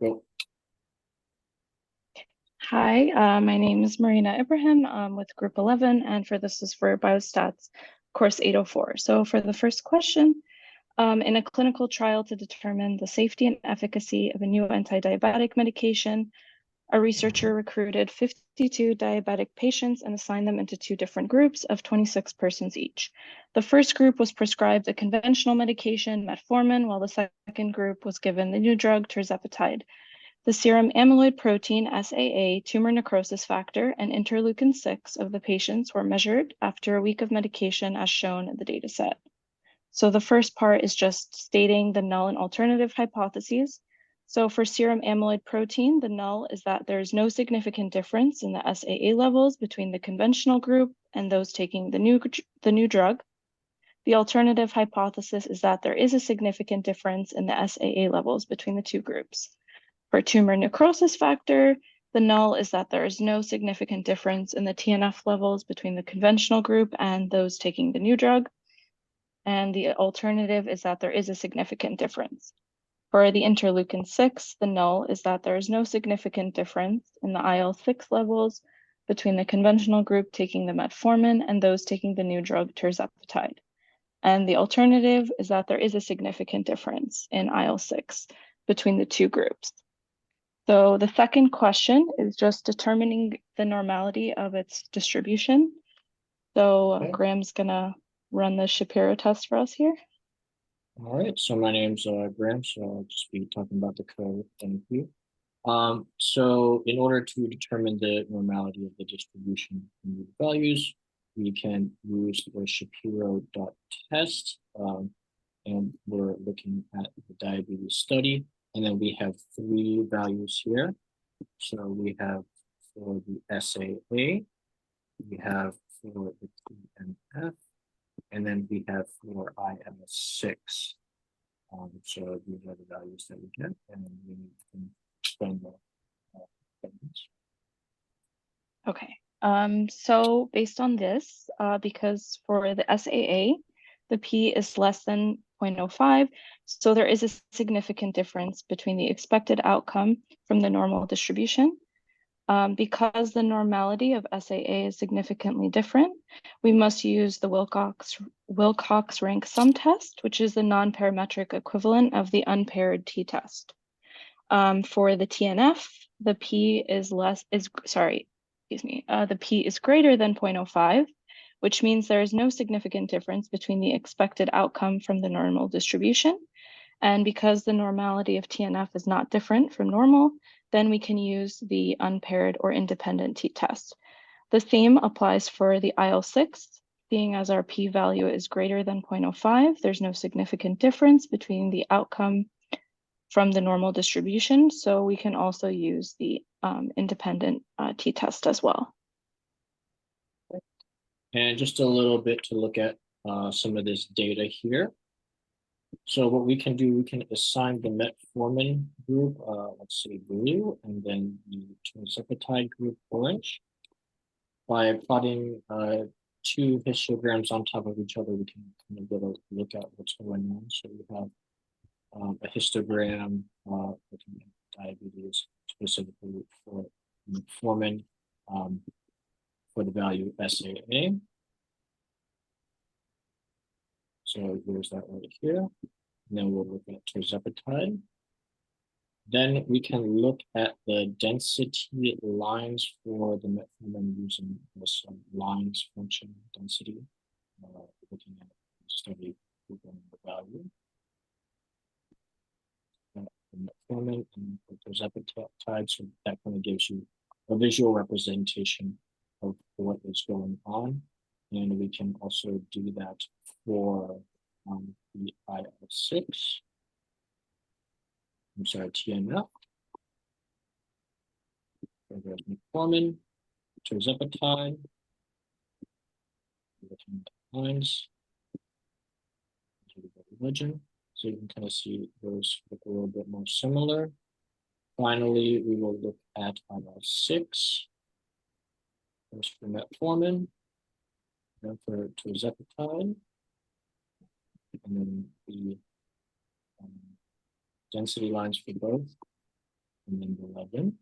Go. Hi, my name is Marina Ibrahim. I'm with Group 11, and this is for Biostats course 804. So for the first question, in a clinical trial to determine the safety and efficacy of a new anti-diabetic medication, a researcher recruited 52 diabetic patients and assigned them into two different groups of 26 persons each. The first group was prescribed a conventional medication, metformin, while the second group was given the new drug, tirzepatide. The serum amyloid protein, SAA, tumor necrosis factor, and interleukin-6 of the patients were measured after a week of medication as shown in the dataset. So the first part is just stating the null and alternative hypotheses. So for serum amyloid protein, the null is that there is no significant difference in the SAA levels between the conventional group and those taking the new drug. The alternative hypothesis is that there is a significant difference in the SAA levels between the two groups. For tumor necrosis factor, the null is that there is no significant difference in the TNF levels between the conventional group and those taking the new drug. And the alternative is that there is a significant difference. For the interleukin-6, the null is that there is no significant difference in the IL-6 levels between the conventional group taking the metformin and those taking the new drug tirzepatide. And the alternative is that there is a significant difference in IL-6 between the two groups. So the second question is just determining the normality of its distribution. So Okay. Graham's gonna run the Shapiro test for us here. All right. So my name's Graham. So I'll just be talking about the code. Thank you. So in order to determine the normality of the distribution in the values, we can use the Shapiro dot test. And we're looking at the diabetes study. And then we have three values here. So we have for the SAA, we have for the TNF, and then we have for IMS6. So these are the values that we get, and then we can explain the things. Okay. So based on this, because for the SAA, the P is less than 0.05, so there is a significant difference between the expected outcome from the normal distribution. Because the normality of SAA is significantly different, we must use the Wilcox rank sum test, which is the non-parametric equivalent of the unpaired t-test. For the TNF, the P is the P is greater than 0.05, which means there is no significant difference between the expected outcome from the normal distribution. And because the normality of TNF is not different from normal, then we can use the unpaired or independent t-test. The same applies for the IL-6, being as our p-value is greater than 0.05, there's no significant difference between the outcome from the normal distribution, so we can also use the independent t-test as well. And just a little bit to look at some of this data here. So what we can do, we can assign the metformin group, let's say blue, and then the tirzepatide group orange. By plotting two histograms on top of each other, we can kind of get a look at what's going on. So we have a histogram looking at diabetes specifically for metformin for the value SAA. So here's that right here. And then we'll look at tirzepatide. Then we can look at the density lines for the metformin using this lines function density, looking at the study the value. The metformin and the tirzepatide, so that kind of gives you a visual representation of what is going on. And we can also do that for the IL-6. I'm sorry, TNF. There's metformin, tirzepatide. Looking at the lines. Religion. So you can kind of see those look a little bit more similar. Finally, we will look at IL-6. First for metformin, then for tirzepatide, and then the density lines for both. and then 11.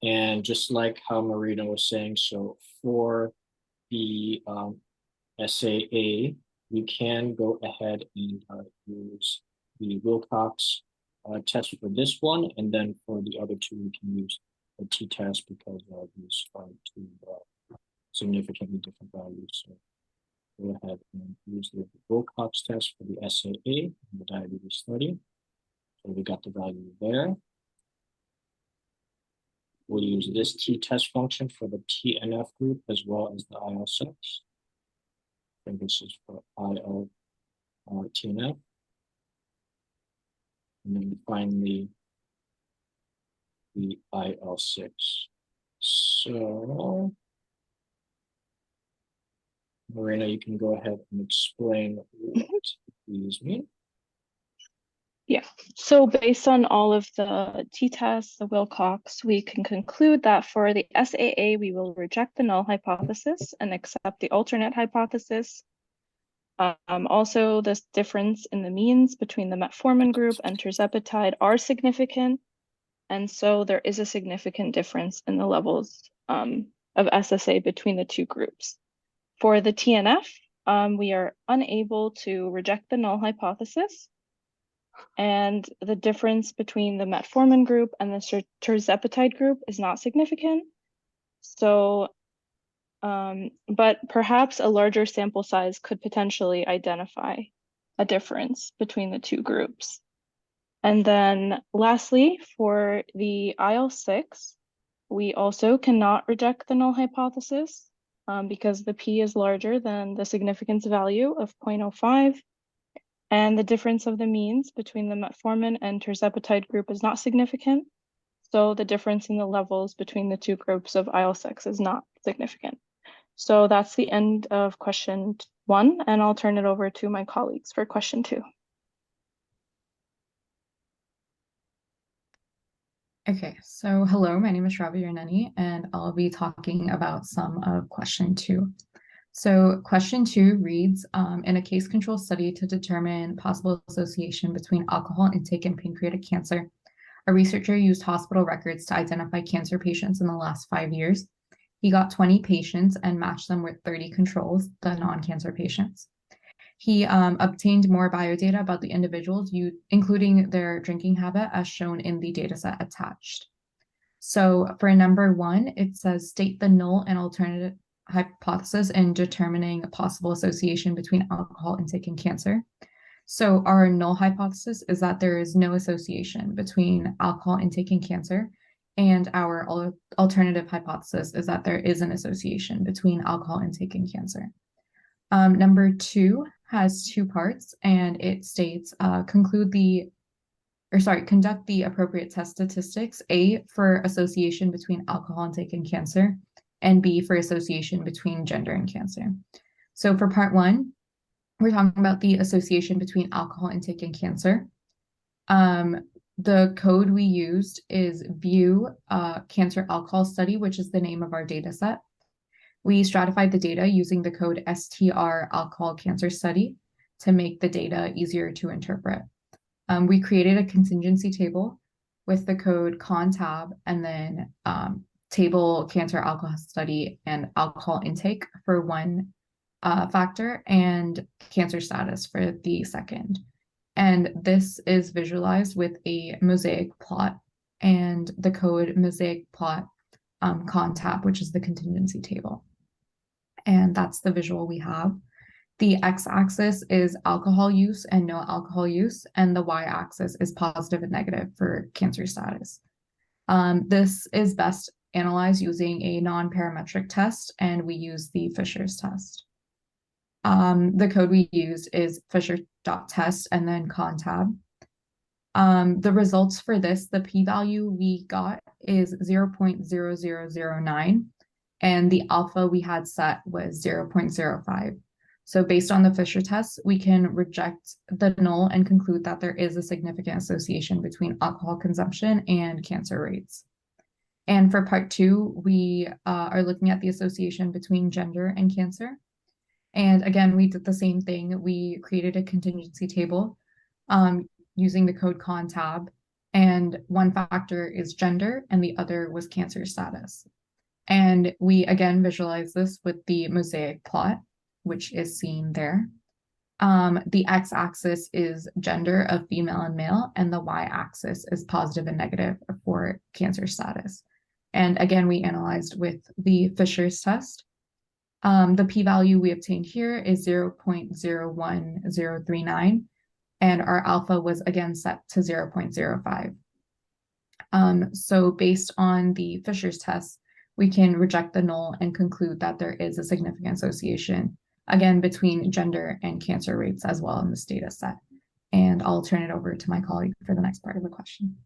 And just like how Marina was saying, so for the SAA, we can go ahead and use the Wilcox test for this one, and then for the other two, we can use a t-test because these are two significantly different values. So go ahead and use the Wilcox test for the SAA in the diabetes study. So we got the value there. We'll use this t-test function for the TNF group as well as the IL-6. I think this is for TNF. And then finally, the IL-6. So, Marina, you can go ahead and explain what these mean. Yeah, so based on all of the t-tests, the Wilcox, we can conclude that for the SAA, we will reject the null hypothesis and accept the alternate hypothesis. Also, this difference in the means between the metformin group and tirzepatide are significant. And so there is a significant difference in the levels of SSA between the two groups. For the TNF, we are unable to reject the null hypothesis. And the difference between the metformin group and the tirzepatide group is not significant. So, but perhaps a larger sample size could potentially identify a difference between the two groups. And then lastly, for the IL-6, we also cannot reject the null hypothesis because the P is larger than the significance value of 0.05. And the difference of the means between the metformin and tirzepatide group is not significant. So the difference in the levels between the two groups of IL-6 is not significant. So that's the end of question 1, and I'll turn it over to my colleagues for question 2. Okay, so hello, my name is Shravi Yarneni, and I'll be talking about some of question 2. So question 2 reads, in a case control study to determine possible association between alcohol intake and pancreatic cancer, a researcher used hospital records to identify cancer patients in the last 5 years. He got 20 patients and matched them with 30 controls, the non-cancer patients. He obtained more biodata about the individuals, including their drinking habit, as shown in the dataset attached. So for number 1, it says state the null and alternative hypothesis in determining a possible association between alcohol intake and cancer. So our null hypothesis is that there is no association between alcohol intake and cancer, and our alternative hypothesis is that there is an association between alcohol intake and cancer. Number 2 has 2 parts, and it states conduct the appropriate test statistics, A, for association between alcohol intake and cancer, and B, for association between gender and cancer. So for part 1, we're talking about the association between alcohol intake and cancer. The code we used is View Cancer Alcohol Study, which is the name of our data set. We stratified the data using the code STR Alcohol Cancer Study to make the data easier to interpret. We created a contingency table with the code contab and then table cancer alcohol study and alcohol intake for one factor and cancer status for the second. And this is visualized with a mosaic plot and the code mosaic plot contab, which is the contingency table. And that's the visual we have. The x-axis is alcohol use and no alcohol use, and the y-axis is positive and negative for cancer status. This is best analyzed using a non-parametric test, and we use the Fisher's test. The code we used is fisher.test and then contab. The results for this, the p-value we got is 0.0009, and the alpha we had set was 0.05. So based on the Fisher test, we can reject the null and conclude that there is a significant association between alcohol consumption and cancer rates. And for part 2, we are looking at the association between gender and cancer. And again, we did the same thing. We created a contingency table using the code contab And one factor is gender, and the other was cancer status. And we again visualize this with the mosaic plot, which is seen there. The x-axis is gender of female and male, and the y-axis is positive and negative for cancer status. And again, we analyzed with the Fisher's test. The p-value we obtained here is 0.01039, and our alpha was again set to 0.05. So based on the Fisher's test, we can reject the null and conclude that there is a significant association, again, between gender and cancer rates as well in this data set. And I'll turn it over to my colleague for the next part of the question.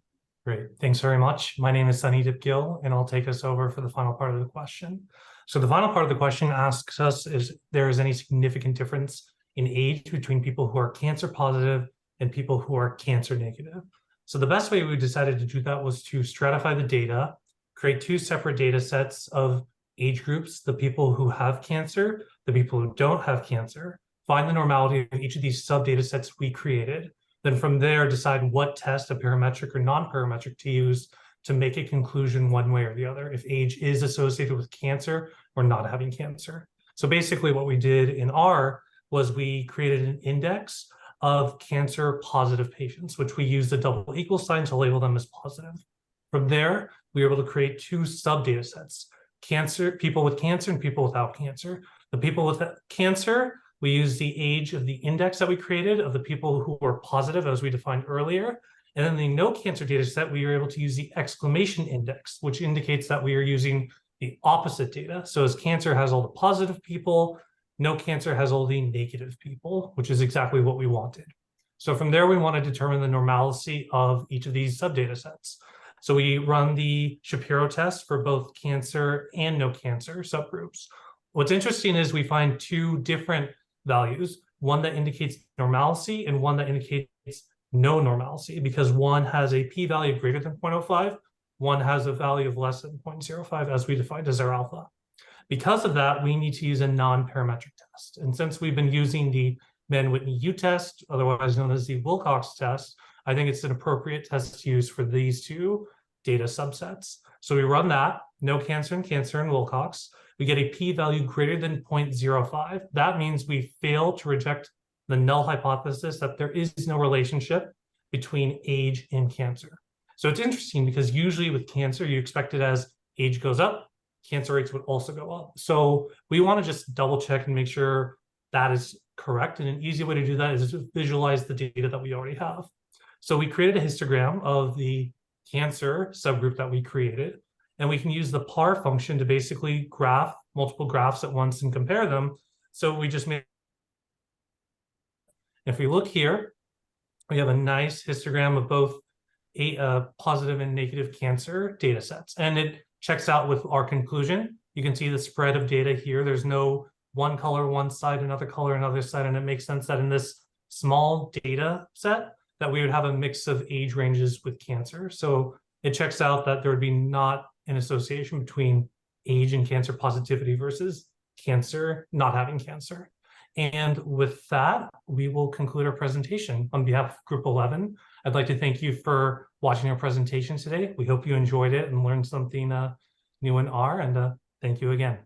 Great, thanks very much. My name is Sunny Dipgill, and I'll take us over for the final part of the question. So the final part of the question asks us if there is any significant difference in age between people who are cancer positive and people who are cancer negative. So the best way we decided to do that was to stratify the data, create two separate data sets of age groups, the people who have cancer, the people who don't have cancer, find the normality of each of these sub data sets we created. Then from there, decide what test, a parametric or non-parametric, to use to make a conclusion one way or the other, if age is associated with cancer or not having cancer. So basically what we did in R was we created an index of cancer positive patients, which we used the double equal sign to label them as positive. From there, we were able to create two sub data sets, cancer, people with cancer and people without cancer. The people with cancer, we used the age of the index that we created of the people who were positive, as we defined earlier. And then the no cancer data set, we were able to use the exclamation index, which indicates that we are using the opposite data. So as cancer has all the positive people, no cancer has all the negative people, which is exactly what we wanted. So from there, we want to determine the normalcy of each of these sub-data sets. So we run the Shapiro test for both cancer and no cancer subgroups. What's interesting is we find two different values, one that indicates normalcy and one that indicates no normalcy, because one has a p-value greater than 0.05, one has a value of less than 0.05, as we defined as our alpha. Because of that, we need to use a non-parametric test. And since we've been using the Mann-Whitney U-test, otherwise known as the Wilcox test, I think it's an appropriate test to use for these two data subsets. So we run that, no cancer and cancer and Wilcox. We get a p-value greater than 0.05. That means we fail to reject the null hypothesis that there is no relationship between age and cancer. So it's interesting because usually with cancer, you expect it as age goes up, cancer rates would also go up. So we want to just double check and make sure that is correct. And an easy way to do that is to visualize the data that we already have. So we created a histogram of the cancer subgroup that we created, and we can use the par function to basically graph multiple graphs at once and compare them. So we just made, if we look here, we have a nice histogram of both positive and negative cancer data sets, and it checks out with our conclusion. You can see the spread of data here. There's no one color one side, another color another side, and it makes sense that in this small data set that we would have a mix of age ranges with cancer. So it checks out that there would be not an association between age and cancer positivity versus cancer not having cancer. And with that, we will conclude our presentation. On behalf of Group 11, I'd like to thank you for watching our presentation today. We hope you enjoyed it and learned something new in R, and thank you again.